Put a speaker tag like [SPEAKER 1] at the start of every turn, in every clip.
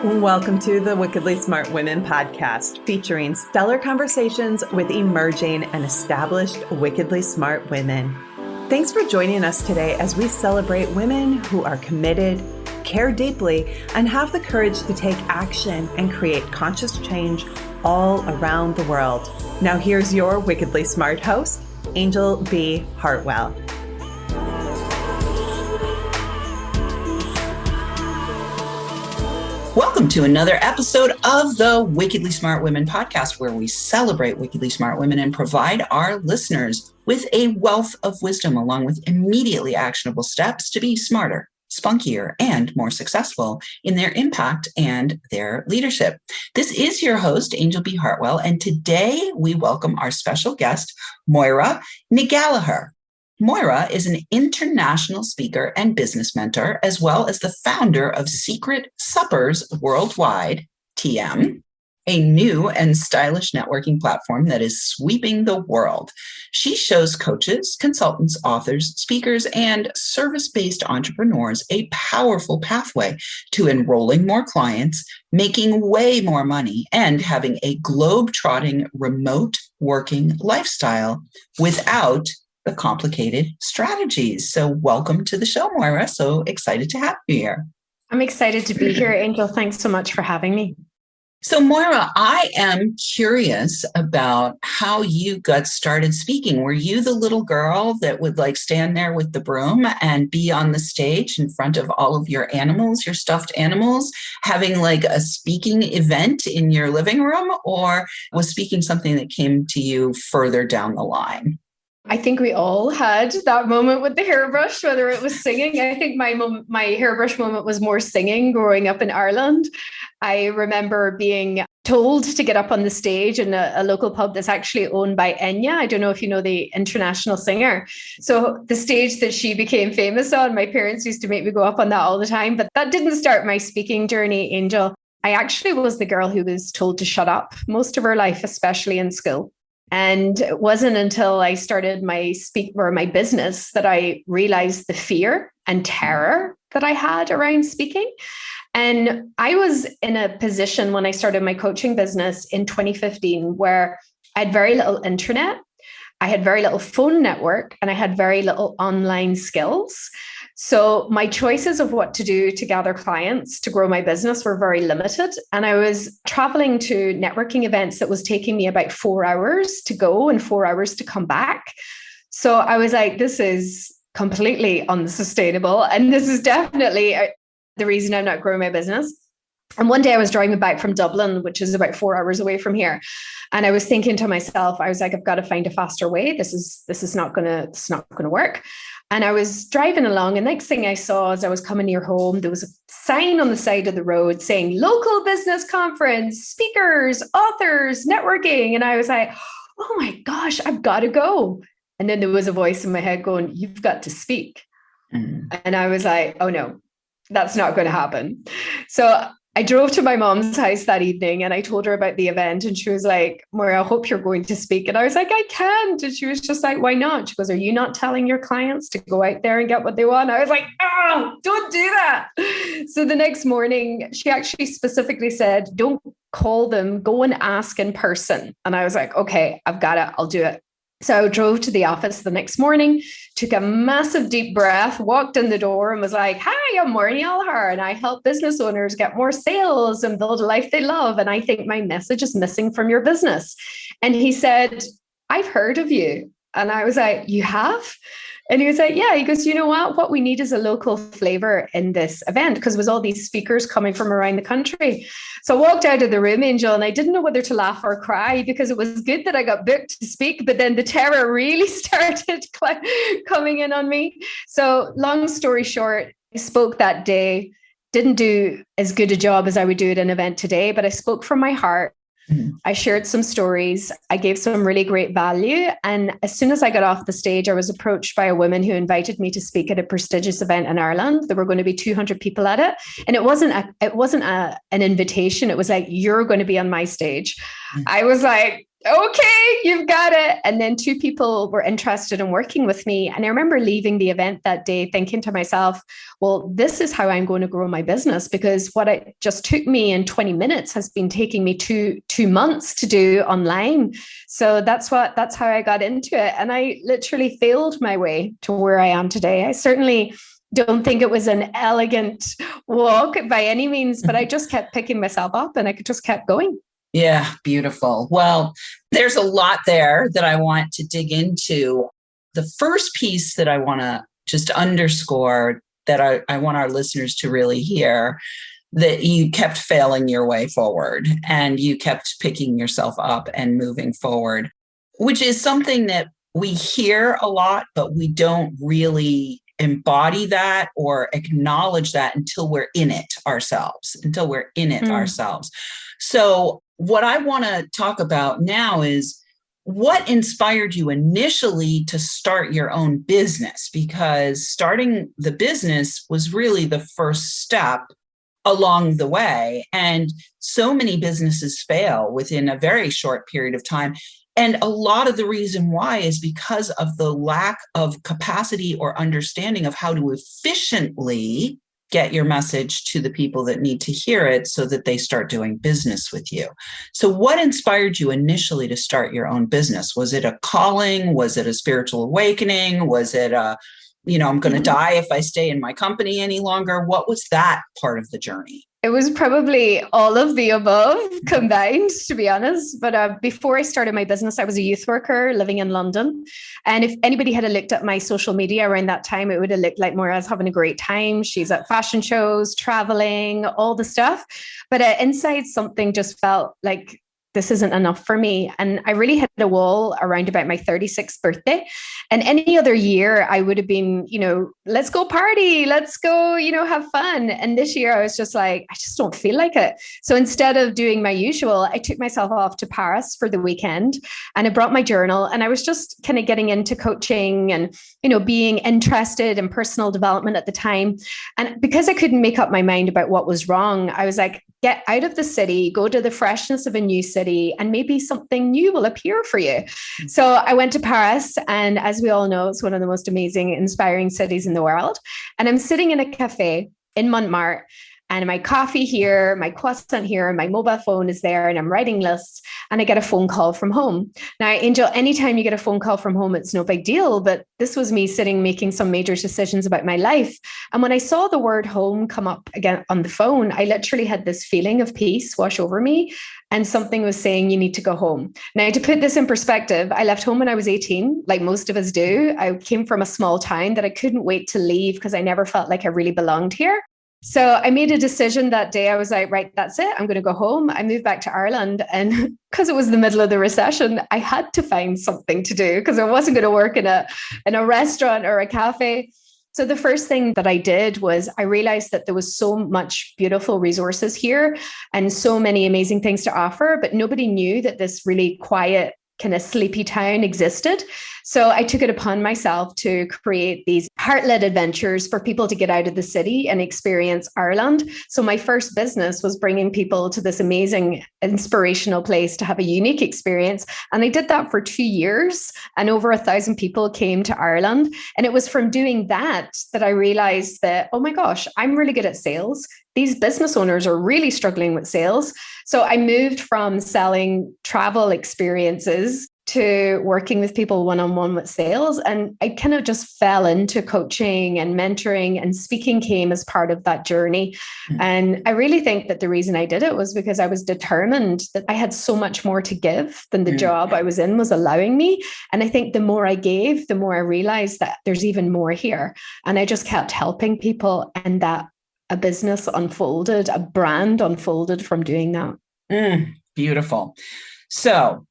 [SPEAKER 1] Welcome to the Wickedly Smart Women podcast, featuring stellar conversations with emerging and established wickedly smart women. Thanks for joining us today as we celebrate women who are committed, care deeply, and have the courage to take action and create conscious change all around the world. Now here's your wickedly smart host, Angel B. Hartwell.
[SPEAKER 2] Welcome to another episode of the Wickedly Smart Women podcast, where we celebrate wickedly smart women and provide our listeners with a wealth of wisdom, along with immediately actionable steps to be smarter, spunkier, and more successful in their impact and their leadership. This is your host, Angel B. Hartwell, and today we welcome our special guest, Moira Ní Ghallachóir. Moira is an international speaker and business mentor, as well as the founder of Secret Suppers Worldwide, TM, a new and stylish networking platform that is sweeping the world. She shows coaches, consultants, authors, speakers, and service-based entrepreneurs a powerful pathway to enrolling more clients, making way more money, and having a globe-trotting remote working lifestyle without the complicated strategies. So welcome to the show, Moira. So excited to have you here.
[SPEAKER 3] I'm excited to be here, Angel. Thanks so much for having me.
[SPEAKER 2] So Moira, I am curious about how you got started speaking. Were you the little girl that would stand there with the broom and be on the stage in front of all of your animals, your stuffed animals, having a speaking event in your living room? Or was speaking something that came to you further down the line?
[SPEAKER 3] I think we all had that moment with the hairbrush, whether it was singing. I think my hairbrush moment was more singing growing up in Ireland. I remember being told to get up on the stage in a local pub that's actually owned by Enya. I don't know if you know the international singer. So the stage that she became famous on, my parents used to make me go up on that all the time. But that didn't start my speaking journey, Angel. I actually was the girl who was told to shut up most of her life, especially in school. And it wasn't until I started my business that I realized the fear and terror that I had around speaking. And I was in a position when I started my coaching business in 2015 where I had very little internet, I had very little phone network, and I had very little online skills. So my choices of what to do to gather clients to grow my business were very limited. And I was traveling to networking events that was taking me about 4 hours to go and 4 hours to come back. So I was like, this is completely unsustainable. And this is definitely the reason I'm not growing my business. And one day I was driving back from Dublin, which is about 4 hours away from here. And I was thinking to myself, I was like, I've got to find a faster way. This is not going to work. And I was driving along, and next thing I saw as I was coming near home, there was a sign on the side of the road saying local business conference, speakers, authors, networking. And I was like, oh my gosh, I've got to go. And then there was a voice in my head going, you've got to speak. And I was like, oh no, that's not going to happen. So I drove to my mom's house that evening and I told her about the event, and she was like, Moira, I hope you're going to speak. And I was like, I can't. And she was just like, why not? She goes, are you not telling your clients to go out there and get what they want? I was like, oh, don't do that. So the next morning, she actually specifically said, don't call them, go and ask in person. And I was like, okay, I've got it. I'll do it. So I drove to the office the next morning, took a massive deep breath, walked in the door and was like, hi, I'm Moira Ní Ghallachóir, and I help business owners get more sales and build a life they love. And I think my message is missing from your business. And he said, I've heard of you. And I was like, you have? And he was like, yeah. He goes, you know what we need is a local flavor in this event, because it was all these speakers coming from around the country. So I walked out of the room, Angel, and I didn't know whether to laugh or cry, because it was good that I got booked to speak, but then the terror really started coming in on me. So long story short, I spoke that day, didn't do as good a job as I would do at an event today, but I spoke from my heart. I shared some stories. I gave some really great value. And as soon as I got off the stage, I was approached by a woman who invited me to speak at a prestigious event in Ireland. There were going to be 200 people at it. And it wasn't an invitation. It was like, you're going to be on my stage. I was like, okay, you've got it. And then 2 people were interested in working with me. And I remember leaving the event that day thinking to myself, well, this is how I'm going to grow my business, because what it just took me in 20 minutes has been taking me two months to do online. So that's how I got into it. And I literally failed my way to where I am today. I certainly don't think it was an elegant walk by any means, but I just kept picking myself up and I just kept going.
[SPEAKER 2] Yeah, beautiful. Well, there's a lot there that I want to dig into. The first piece that I want to just underscore that I want our listeners to really hear, that you kept failing your way forward and you kept picking yourself up and moving forward, which is something that we hear a lot, but we don't really embody that or acknowledge that until we're in it ourselves, So what I want to talk about now is what inspired you initially to start your own business, because starting the business was really the first step along the way. And so many businesses fail within a very short period of time. And a lot of the reason why is because of the lack of capacity or understanding of how to efficiently get your message to the people that need to hear it so that they start doing business with you. So what inspired you initially to start your own business? Was it a calling? Was it a spiritual awakening? Was it I'm going to die if I stay in my company any longer? What was that part of the journey?
[SPEAKER 3] It was probably all of the above combined, to be honest. But before I started my business, I was a youth worker living in London. And if anybody had looked at my social media around that time, it would have looked like Moira's having a great time. She's at fashion shows, traveling, all the stuff. But inside, something just felt like this isn't enough for me. And I really hit a wall around about my 36th birthday. And any other year I would have been, let's go party, let's go, have fun. And this year I was just like, I just don't feel like it. So instead of doing my usual, I took myself off to Paris for the weekend and I brought my journal and I was just kind of getting into coaching and, being interested in personal development at the time. And because I couldn't make up my mind about what was wrong, I was like, get out of the city, go to the freshness of a new city, and maybe something new will appear for you. So I went to Paris, and as we all know, it's one of the most amazing, inspiring cities in the world. And I'm sitting in a cafe in Montmartre, and my coffee here, my croissant here, my mobile phone is there, and I'm writing lists, and I get a phone call from home. Now, Angel, anytime you get a phone call from home, it's no big deal, but this was me sitting making some major decisions about my life. And when I saw the word home come up again on the phone, I literally had this feeling of peace wash over me, and something was saying, you need to go home. Now, to put this in perspective, I left home when I was 18, like most of us do. I came from a small town that I couldn't wait to leave because I never felt like I really belonged here. So I made a decision that day. I was like, right, that's it. I'm going to go home. I moved back to Ireland. And because it was the middle of the recession, I had to find something to do because I wasn't going to work in a restaurant or a cafe. So the first thing that I did was I realized that there was so much beautiful resources here and so many amazing things to offer, but nobody knew that this really quiet, kind of sleepy town existed. So I took it upon myself to create these heart-led adventures for people to get out of the city and experience Ireland. So my first business was bringing people to this amazing, inspirational place to have a unique experience. And I did that for 2 years, and over 1,000 people came to Ireland. And it was from doing that I realized that, oh my gosh, I'm really good at sales. These business owners are really struggling with sales. So I moved from selling travel experiences to working with people one-on-one with sales. And I kind of just fell into coaching and mentoring, and speaking came as part of that journey. Mm-hmm. And I really think that the reason I did it was because I was determined that I had so much more to give than the job I was in was allowing me. And I think the more I gave, the more I realized that there's even more here. And I just kept helping people, and that a business unfolded, a brand unfolded from doing that.
[SPEAKER 2] Beautiful. So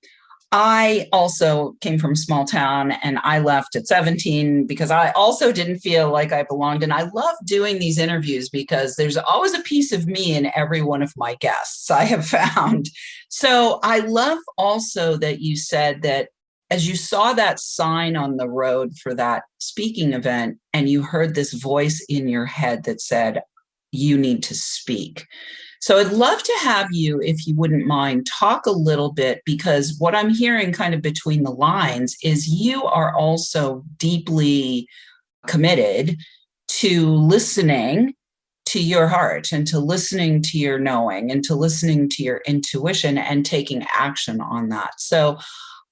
[SPEAKER 2] I also came from a small town, and I left at 17 because I also didn't feel like I belonged. And I love doing these interviews because there's always a piece of me in every one of my guests, I have found. So I love also that you said that as you saw that sign on the road for that speaking event, and you heard this voice in your head that said, you need to speak. So I'd love to have you, if you wouldn't mind, talk a little bit, because what I'm hearing kind of between the lines is you are also deeply committed to listening to your heart and to listening to your knowing and to listening to your intuition and taking action on that. So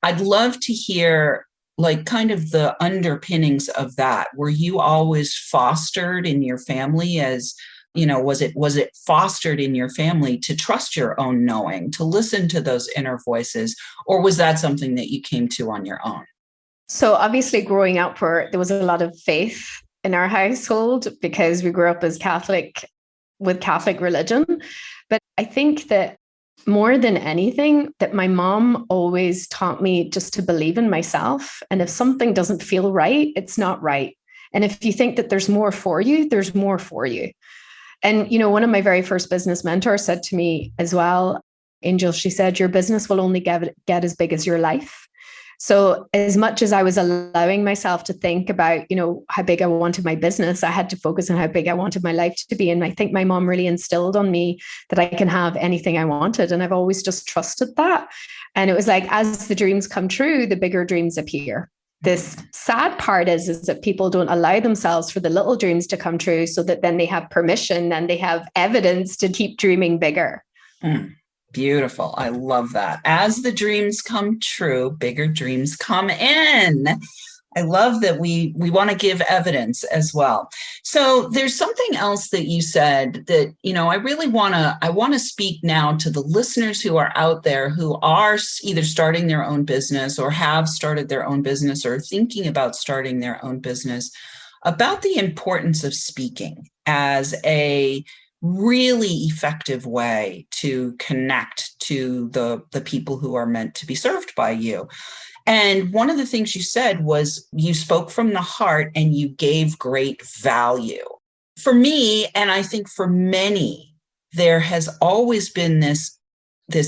[SPEAKER 2] I'd love to hear like kind of the underpinnings of that. Were you always fostered in your family as, was it fostered in your family to trust your own knowing, to listen to those inner voices, or was that something that you came to on your own?
[SPEAKER 3] So obviously growing up there was a lot of faith in our household because we grew up as Catholic with Catholic religion. But I think that more than anything, that my mom always taught me just to believe in myself. And if something doesn't feel right, it's not right. And if you think that there's more for you, there's more for you. And, one of my very first business mentors said to me as well, Angel, she said, your business will only get as big as your life. So as much as I was allowing myself to think about, how big I wanted my business, I had to focus on how big I wanted my life to be. And I think my mom really instilled on me that I can have anything I wanted. And I've always just trusted that. And it was like, as the dreams come true, the bigger dreams appear. This sad part is that people don't allow themselves for the little dreams to come true, so that then they have permission and they have evidence to keep dreaming bigger.
[SPEAKER 2] Beautiful. I love that. As the dreams come true, bigger dreams come in. I love that we want to give evidence as well. So there's something else that you said that, I want to speak now to the listeners who are out there who are either starting their own business or have started their own business or thinking about starting their own business, about the importance of speaking as a really effective way to connect to the people who are meant to be served by you. And one of the things you said was you spoke from the heart and you gave great value. For me, and I think for many, there has always been this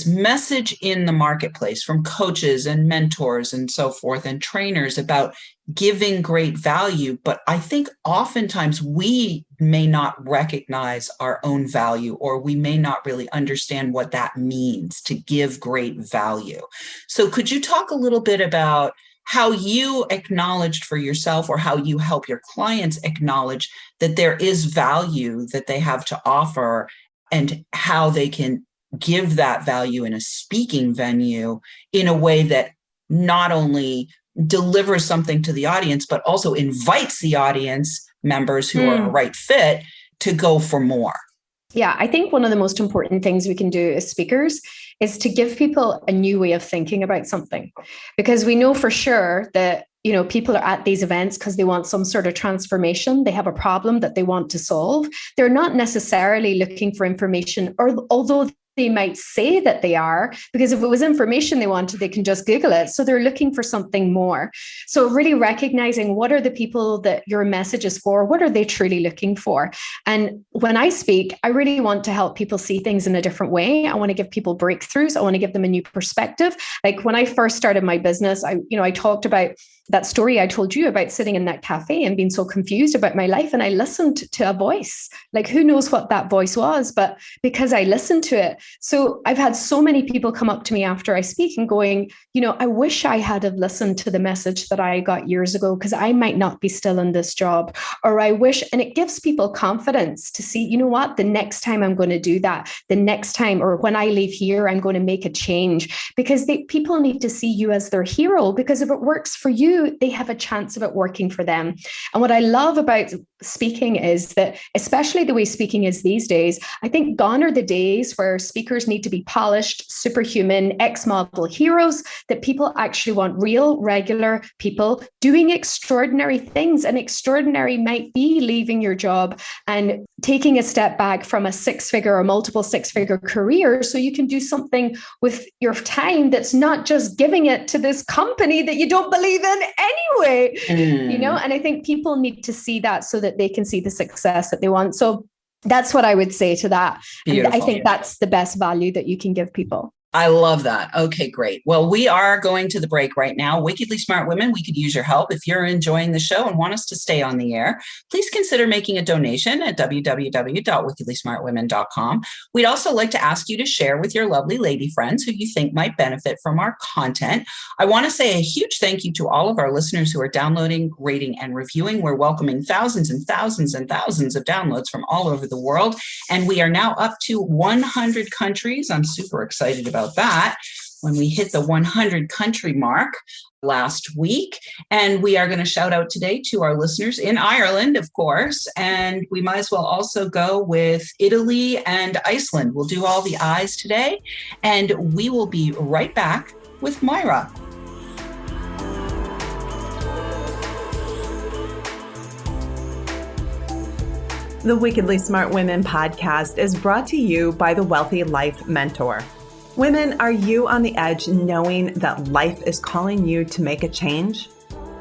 [SPEAKER 2] message in the marketplace from coaches and mentors and so forth and trainers about giving great value. But I think oftentimes we may not recognize our own value, or we may not really understand what that means to give great value. So could you talk a little bit about how you acknowledged for yourself, or how you help your clients acknowledge that there is value that they have to offer, and how they can give that value in a speaking venue in a way that not only delivers something to the audience, but also invites the audience members who are a right fit to go for more?
[SPEAKER 3] Yeah, I think one of the most important things we can do as speakers is to give people a new way of thinking about something, because we know for sure that people are at these events because they want some sort of transformation. They have a problem that they want to solve. They're not necessarily looking for information, or although they might say that they are, because if it was information they wanted, they can just Google it. So they're looking for something more. So really recognizing what are the people that your message is for, what are they truly looking for? And when I speak, I really want to help people see things in a different way. I want to give people breakthroughs. I want to give them a new perspective. Like when I first started my business, I talked about that story I told you about sitting in that cafe and being so confused about my life. And I listened to a voice, like who knows what that voice was, but because I listened to it. So I've had so many people come up to me after I speak and going, I wish I had have listened to the message that I got years ago, because I might not be still in this job, or I wish, and it gives people confidence to see, what, the next time I'm going to do that, the next time, or when I leave here, I'm going to make a change, because people need to see you as their hero, because if it works for you, they have a chance of it working for them. And what I love about speaking is that, especially the way speaking is these days, I think gone are the days where speakers need to be polished, superhuman, ex-model heroes, that people actually want real, regular people doing extraordinary things. And extraordinary might be leaving your job and taking a step back from a six-figure or multiple six-figure career, so you can do something with your time that's not just giving it to this company that you don't believe in anyway, and I think people need to see that so that they can see the success that they want. So that's what I would say to that. And I think that's the best value that you can give people.
[SPEAKER 2] I love that. Okay, great. Well, we are going to the break right now. Wickedly Smart Women, we could use your help. If you're enjoying the show and want us to stay on the air, please consider making a donation at www.wickedlysmartwomen.com. We'd also like to ask you to share with your lovely lady friends who you think might benefit from our content. I want to say a huge thank you to all of our listeners who are downloading, rating, and reviewing. We're welcoming thousands and thousands and thousands of downloads from all over the world. And we are now up to 100 countries. I'm super excited about that when we hit the 100 country mark last week. And we are going to shout out today to our listeners in Ireland, of course. And we might as well also go with Italy and Iceland. We'll do all the I's today. And we will be right back with Moira.
[SPEAKER 1] The Wickedly Smart Women podcast is brought to you by the Wealthy Life Mentor. Women, are you on the edge knowing that life is calling you to make a change?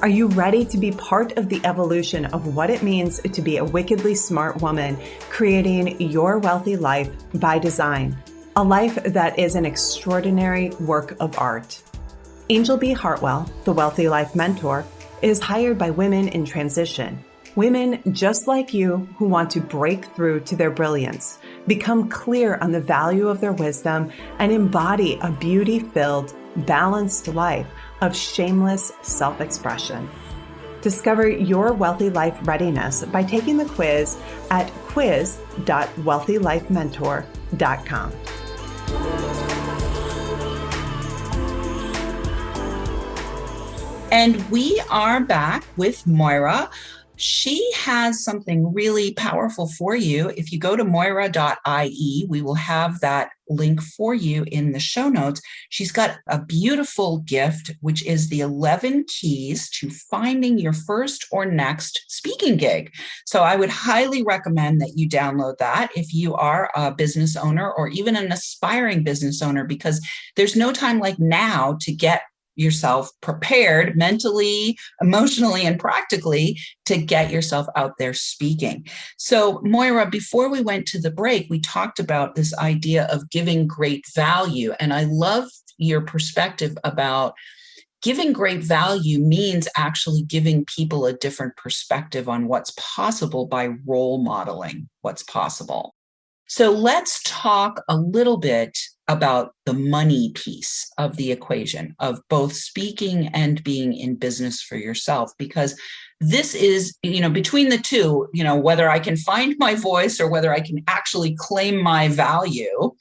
[SPEAKER 1] Are you ready to be part of the evolution of what it means to be a wickedly smart woman, creating your wealthy life by design? A life that is an extraordinary work of art. Angel B. Hartwell, the Wealthy Life Mentor, is hired by women in transition. Women just like you who want to break through to their brilliance, become clear on the value of their wisdom, and embody a beauty-filled, balanced life of shameless self-expression. Discover your wealthy life readiness by taking the quiz at quiz.wealthylifementor.com.
[SPEAKER 2] And we are back with Moira. She has something really powerful for you. If you go to moira.ie, we will have that link for you in the show notes. She's got a beautiful gift, which is the 11 keys to finding your first or next speaking gig. So I would highly recommend that you download that if you are a business owner or even an aspiring business owner, because there's no time like now to get yourself prepared mentally, emotionally, and practically to get yourself out there speaking. So Moira, before we went to the break, we talked about this idea of giving great value. And I love your perspective about giving great value means actually giving people a different perspective on what's possible by role modeling what's possible. So let's talk a little bit about the money piece of the equation of both speaking and being in business for yourself, because this is, between the two, whether I can find my voice or whether I can actually claim my value,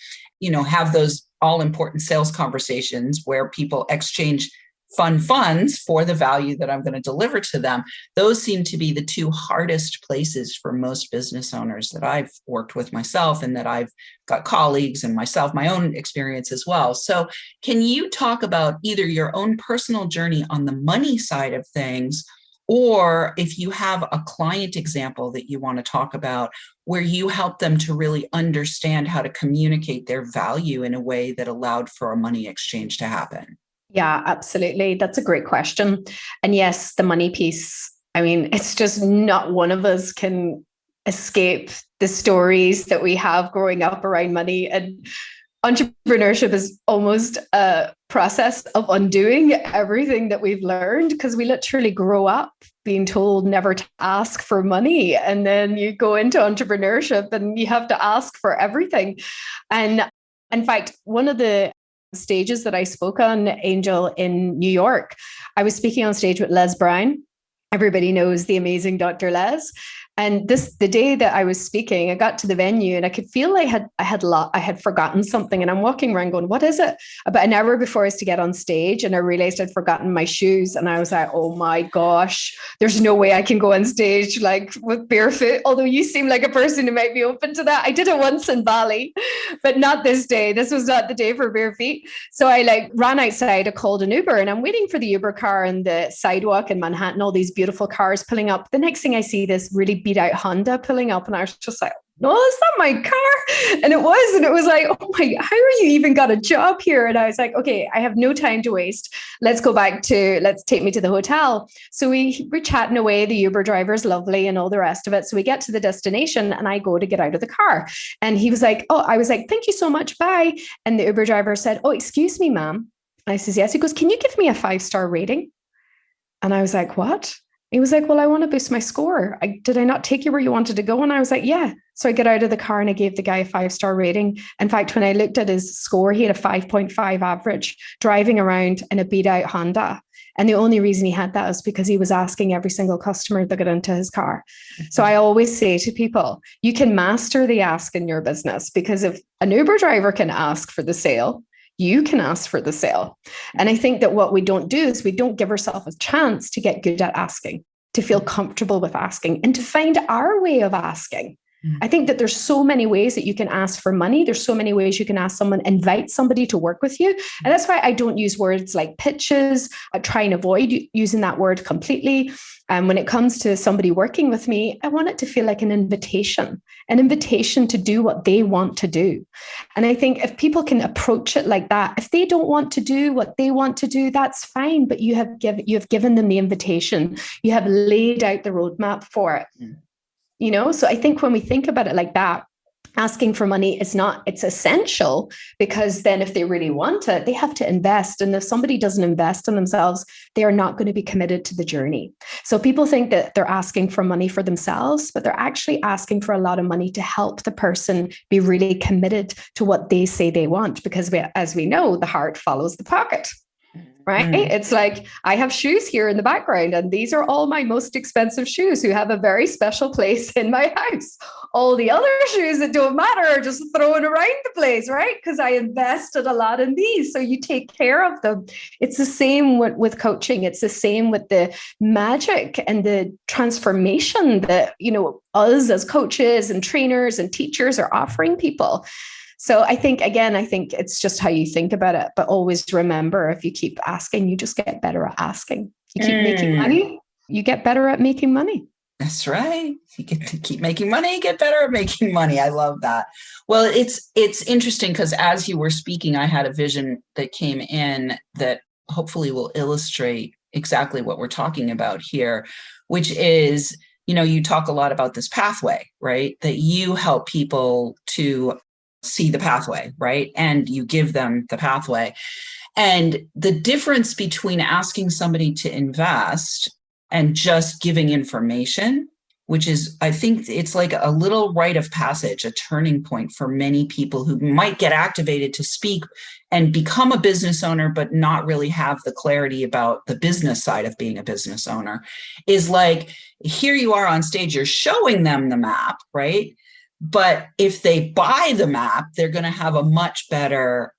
[SPEAKER 2] have those all important sales conversations where people exchange funds for the value that I'm going to deliver to them. Those seem to be the two hardest places for most business owners that I've worked with myself and that I've got colleagues and myself, my own experience as well. So can you talk about either your own personal journey on the money side of things, or if you have a client example that you want to talk about where you help them to really understand how to communicate their value in a way that allowed for a money exchange to happen?
[SPEAKER 3] Yeah, absolutely. That's a great question. And yes, the money piece. I mean, it's just not one of us can escape the stories that we have growing up around money. And entrepreneurship is almost a process of undoing everything that we've learned, because we literally grow up being told never to ask for money. And then you go into entrepreneurship and you have to ask for everything. And in fact, one of the stages that I spoke on, Angel, in New York, I was speaking on stage with Les Brown. Everybody knows the amazing Dr. Les. And the day that I was speaking, I got to the venue and I could feel I had forgotten something. And I'm walking around going, what is it? About an hour before I was to get on stage, and I realized I'd forgotten my shoes. And I was like, oh my gosh, there's no way I can go on stage like with barefoot. Although you seem like a person who might be open to that. I did it once in Bali, but not this day. This was not the day for bare feet. So I ran outside, I called an Uber, and I'm waiting for the Uber car on the sidewalk in Manhattan, all these beautiful cars pulling up. The next thing I see this really beat out Honda pulling up, and I was just like, no, is that my car? And it was like, oh my, how are you even got a job here? And I was like, okay, I have no time to waste. Let's take me to the hotel. So we're chatting away. The Uber driver's lovely and all the rest of it. So we get to the destination and I go to get out of the car. And he was like, oh, I was like, thank you so much. Bye. And the Uber driver said, oh, excuse me, ma'am. I says, yes. He goes, can you give me a 5-star rating? And I was like, what? He was like, well, I want to boost my score. Did I not take you where you wanted to go? And I was like, yeah. So I get out of the car and I gave the guy a 5-star rating. In fact, when I looked at his score, he had a 5.5 average driving around in a beat out Honda. And the only reason he had that is because he was asking every single customer that got into his car. So I always say to people, you can master the ask in your business, because if an Uber driver can ask for the sale, you can ask for the sale. And I think that what we don't do is we don't give ourselves a chance to get good at asking, to feel comfortable with asking, and to find our way of asking. I think that there's so many ways that you can ask for money. There's so many ways you can ask someone, invite somebody to work with you. And that's why I don't use words like pitches. I try and avoid using that word completely. When it comes to somebody working with me, I want it to feel like an invitation to do what they want to do. And I think if people can approach it like that, if they don't want to do what they want to do, that's fine. But you have given them the invitation. You have laid out the roadmap for it. You know, so I think when we think about it like that, asking for money it's essential, because then if they really want it, they have to invest. And if somebody doesn't invest in themselves, they are not going to be committed to the journey. So people think that they're asking for money for themselves, but they're actually asking for a lot of money to help the person be really committed to what they say they want. Because as we know, the heart follows the pocket. Right? It's like, I have shoes here in the background, and these are all my most expensive shoes who have a very special place in my house. All the other shoes that don't matter are just thrown around the place, right? Because I invested a lot in these. So you take care of them. It's the same with coaching. It's the same with the magic and the transformation that, you know, us as coaches and trainers and teachers are offering people. So I think it's just how you think about it. But always remember, if you keep asking, you just get better at asking. You keep making money, you get better at making money.
[SPEAKER 2] That's right. You get to keep making money, get better at making money. I love that. Well, it's interesting because as you were speaking, I had a vision that came in that hopefully will illustrate exactly what we're talking about here, which is, you know, you talk a lot about this pathway, right? That you help people to see the pathway, right? And you give them the pathway. And the difference between asking somebody to invest and just giving information, which is, I think it's like a little rite of passage, a turning point for many people who might get activated to speak and become a business owner, but not really have the clarity about the business side of being a business owner, is like, here you are on stage, you're showing them the map, right? But if they buy the map, they're going to have a much better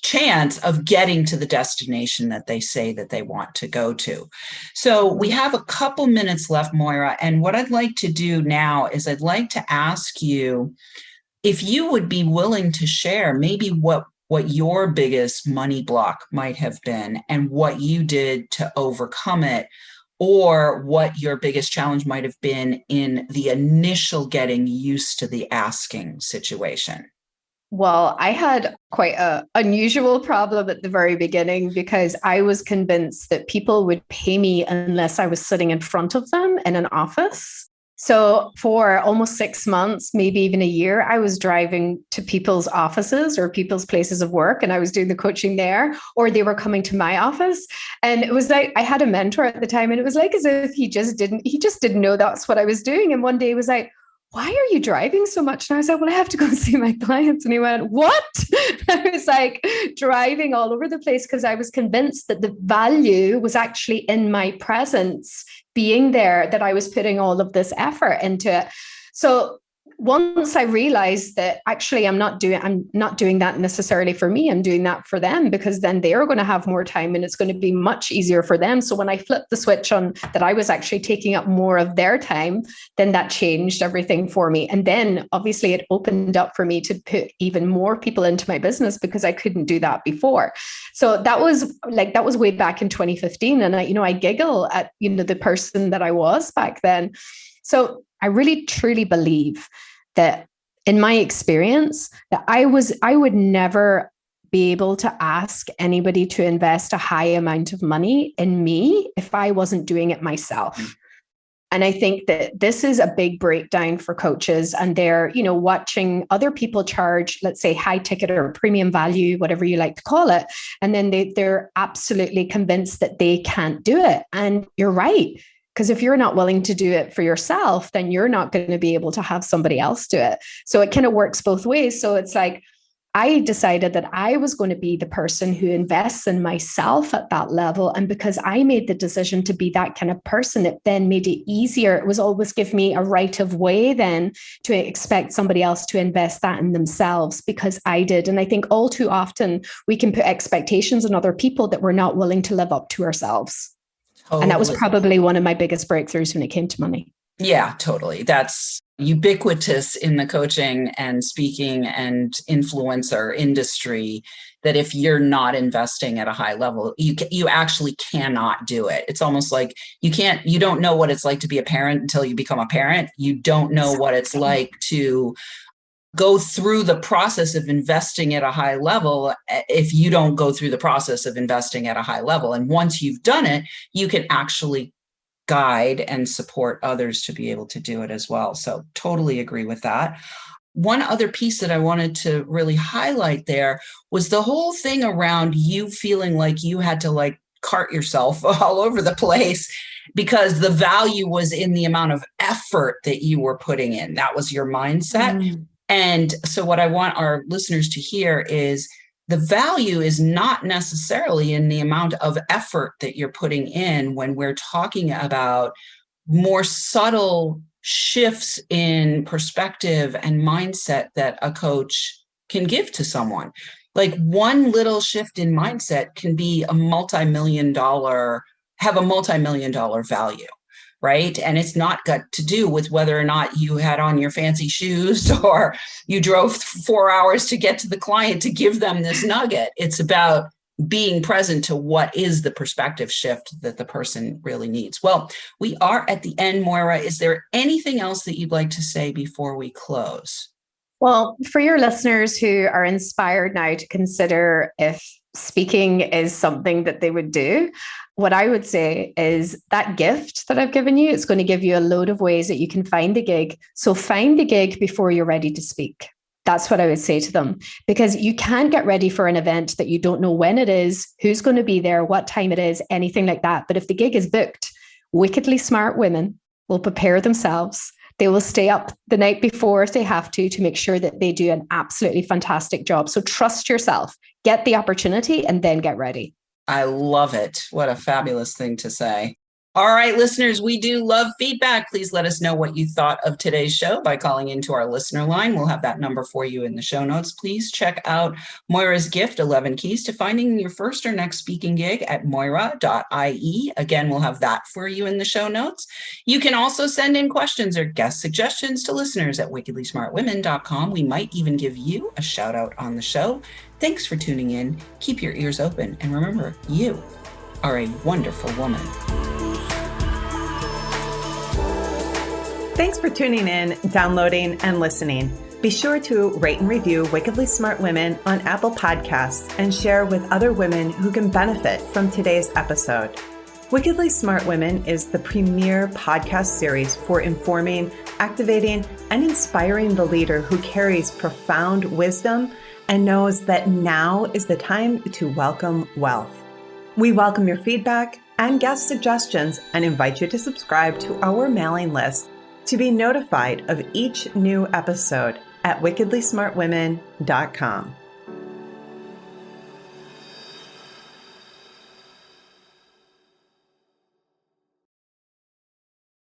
[SPEAKER 2] chance of getting to the destination that they say that they want to go to. So we have a couple minutes left, Moira. And what I'd like to do now is I'd like to ask you if you would be willing to share maybe what your biggest money block might have been and what you did to overcome it, or what your biggest challenge might have been in the initial getting used to the asking situation.
[SPEAKER 3] Well, I had quite an unusual problem at the very beginning, because I was convinced that people would pay me unless I was sitting in front of them in an office. So for almost 6 months, maybe even a year, I was driving to people's offices or people's places of work, and I was doing the coaching there, or they were coming to my office. And it was like, I had a mentor at the time, and it was like as if he just didn't know that's what I was doing. And one day he was like, why are you driving so much? And I was like, well, I have to go and see my clients. And he went, what? I was like driving all over the place, because I was convinced that the value was actually in my presence, being there, that I was putting all of this effort into it. So once I realized that actually I'm not doing that necessarily for me, I'm doing that for them, because then they're going to have more time and it's going to be much easier for them. So when I flipped the switch on that I was actually taking up more of their time, then that changed everything for me. And then obviously it opened up for me to put even more people into my business, because I couldn't do that before. So that was way back in 2015. And I giggle at, the person that I was back then. So I really truly believe that in my experience, that I would never be able to ask anybody to invest a high amount of money in me if I wasn't doing it myself. And I think that this is a big breakdown for coaches, and they're, watching other people charge, let's say, high ticket or premium value, whatever you like to call it. And then they're absolutely convinced that they can't do it. And you're right. Because if you're not willing to do it for yourself, then you're not going to be able to have somebody else do it. So it kind of works both ways. So it's like, I decided that I was going to be the person who invests in myself at that level. And because I made the decision to be that kind of person, it then made it easier. It was always give me a right of way then to expect somebody else to invest that in themselves, because I did. And I think all too often we can put expectations on other people that we're not willing to live up to ourselves. Totally. And that was probably one of my biggest breakthroughs when it came to money.
[SPEAKER 2] Yeah, totally. That's ubiquitous in the coaching and speaking and influencer industry, that if you're not investing at a high level, you actually cannot do it. It's almost like you don't know what it's like to be a parent until you become a parent. You don't know what it's like to go through the process of investing at a high level if you don't go through the process of investing at a high level. And once you've done it, you can actually guide and support others to be able to do it as well. So totally agree with that. One other piece that I wanted to really highlight there was the whole thing around you feeling like you had to cart yourself all over the place because the value was in the amount of effort that you were putting in. That was your mindset. Mm. And so what I want our listeners to hear is the value is not necessarily in the amount of effort that you're putting in when we're talking about more subtle shifts in perspective and mindset that a coach can give to someone. Like one little shift in mindset can be have a multi-million dollar value. Right. And it's not got to do with whether or not you had on your fancy shoes or you drove 4 hours to get to the client to give them this nugget. It's about being present to what is the perspective shift that the person really needs. Well, we are at the end, Moira. Is there anything else that you'd like to say before we close?
[SPEAKER 3] Well, for your listeners who are inspired now to consider if speaking is something that they would do, what I would say is that gift that I've given you, it's going to give you a load of ways that you can find the gig. So find the gig before you're ready to speak. That's what I would say to them, because you can't get ready for an event that you don't know when it is, who's going to be there, what time it is, anything like that. But if the gig is booked, wickedly smart women will prepare themselves. They will stay up the night before if they have to make sure that they do an absolutely fantastic job. So trust yourself, get the opportunity, and then get ready.
[SPEAKER 2] I love it. What a fabulous thing to say. All right, listeners, we do love feedback. Please let us know what you thought of today's show by calling into our listener line. We'll have that number for you in the show notes. Please check out Moira's gift, 11 Keys to Finding Your First or Next Speaking Gig at moira.ie. Again, we'll have that for you in the show notes. You can also send in questions or guest suggestions to listeners at wickedlysmartwomen.com. We might even give you a shout out on the show. Thanks for tuning in. Keep your ears open. And remember, you are a wonderful woman.
[SPEAKER 1] Thanks for tuning in, downloading, and listening. Be sure to rate and review Wickedly Smart Women on Apple Podcasts and share with other women who can benefit from today's episode. Wickedly Smart Women is the premier podcast series for informing, activating, and inspiring the leader who carries profound wisdom and knows that now is the time to welcome wealth. We welcome your feedback and guest suggestions and invite you to subscribe to our mailing list to be notified of each new episode at wickedlysmartwomen.com.